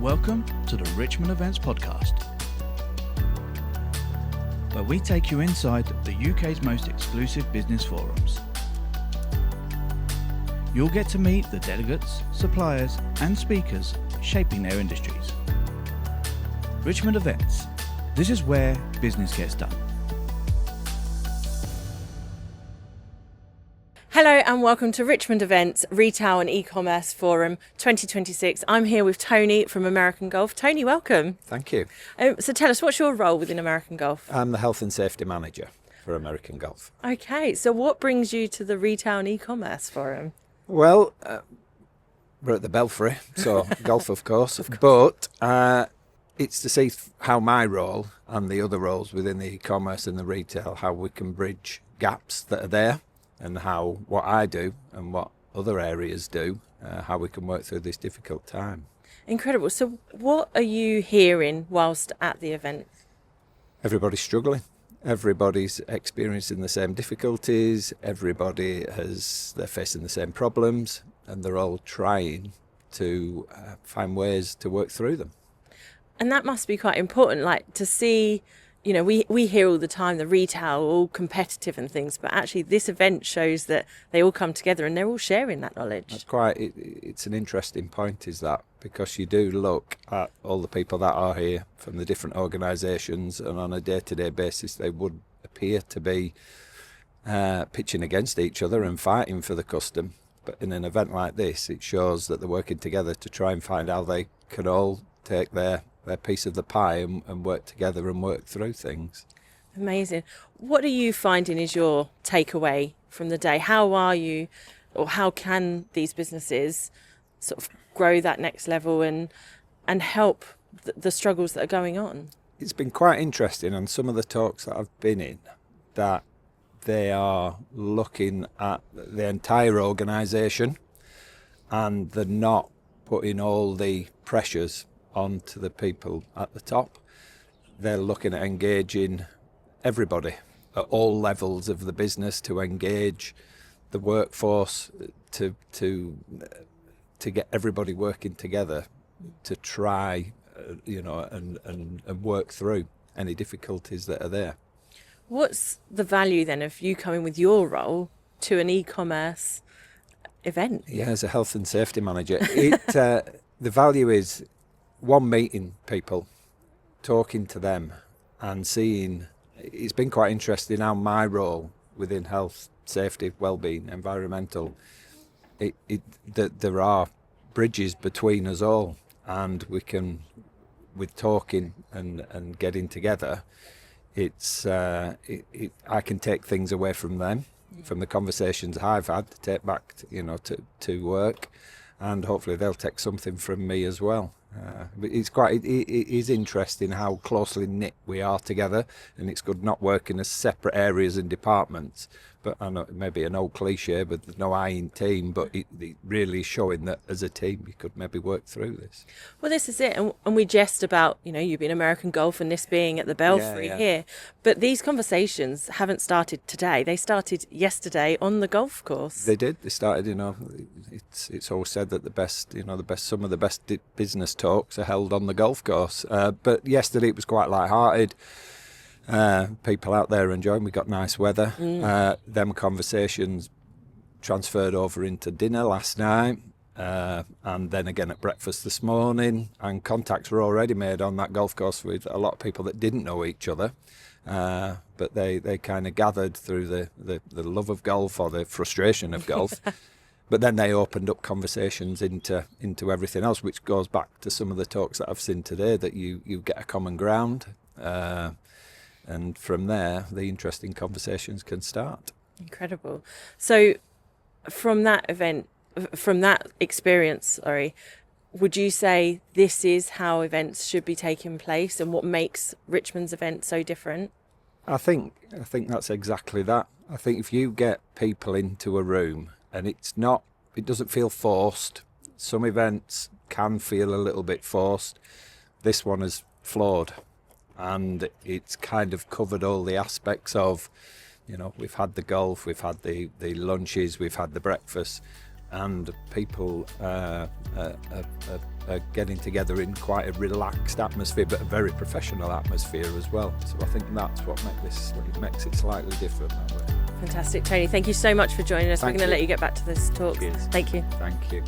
Welcome to the Richmond Events podcast, where we take you inside the UK's most exclusive business forums. You'll get to meet the delegates, suppliers and speakers shaping their industries. Richmond Events, this is where business gets done. Hello and welcome to Richmond Events Retail and E-commerce Forum 2026. I'm here with Tony from American Golf. Tony, welcome. Thank you. So tell us, what's your role within American Golf? I'm the Health and Safety Manager for American Golf. Okay, so what brings you to the Retail and E-commerce Forum? Well, we're at the Belfry, so golf of course, but it's to see how my role and the other roles within the e-commerce and the retail, how we can bridge gaps that are there, and how what I do and what other areas do, how we can work through this difficult time. Incredible. So what are you hearing whilst at the event? Everybody's struggling. Everybody's experiencing the same difficulties. They're facing the same problems, and they're all trying to find ways to work through them. And that must be quite important, like to see, you know, we hear all the time the retail all competitive and things, but actually this event shows that they all come together and they're all sharing that knowledge. That's it's an interesting point, is that, because you do look at all the people that are here from the different organisations, and on a day-to-day basis they would appear to be pitching against each other and fighting for the custom. But in an event like this, it shows that they're working together to try and find how they can all take their piece of the pie and work together and work through things. Amazing. What are you finding is your takeaway from the day? How are you, or how can these businesses sort of grow that next level and help the struggles that are going on? It's been quite interesting on some of the talks that I've been in, that they are looking at the entire organisation and they're not putting all the pressures onto the people at the top. They're looking at engaging everybody at all levels of the business, to engage the workforce, to get everybody working together to try, and work through any difficulties that are there. What's the value then of you coming with your role to an e-commerce event? Yeah, as a health and safety manager, the value is one, meeting people, talking to them and seeing. It's been quite interesting how my role within health, safety, well-being, environmental, that there are bridges between us all, and we can, with talking and getting together, I can take things away from them, from the conversations I've had, to take back to work, and hopefully they'll take something from me as well. But it is interesting how closely knit we are together, and it's good not working as separate areas and departments. But I know it may be an old cliche, but there's no I in team, but it really is showing that as a team you could maybe work through this. Well, this is it, and we jest about, you being American Golf and this being at the Belfry here, but these conversations haven't started today. They started yesterday on the golf course. They did. They started. It's always said that some of the best business talks are held on the golf course. But yesterday it was quite light-hearted. People out there enjoying. We got nice weather. Them conversations transferred over into dinner last night, and then again at breakfast this morning. And contacts were already made on that golf course with a lot of people that didn't know each other, but they kind of gathered through the love of golf, or the frustration of golf. But then they opened up conversations into everything else, which goes back to some of the talks that I've seen today, that you get a common ground. And from there, the interesting conversations can start. Incredible. So from that experience, would you say this is how events should be taking place, and what makes Richmond's event so different? I think that's exactly that. I think if you get people into a room and it doesn't feel forced. Some events can feel a little bit forced. This one is flawed. And it's kind of covered all the aspects of, we've had the golf, we've had the lunches, we've had the breakfast, and people are getting together in quite a relaxed atmosphere, but a very professional atmosphere as well. So I think that's what makes it slightly different that way. Fantastic, Tony. Thank you so much for joining us. Thank We're going to you. let you get back to this talk. Cheers. Thank you. Thank you.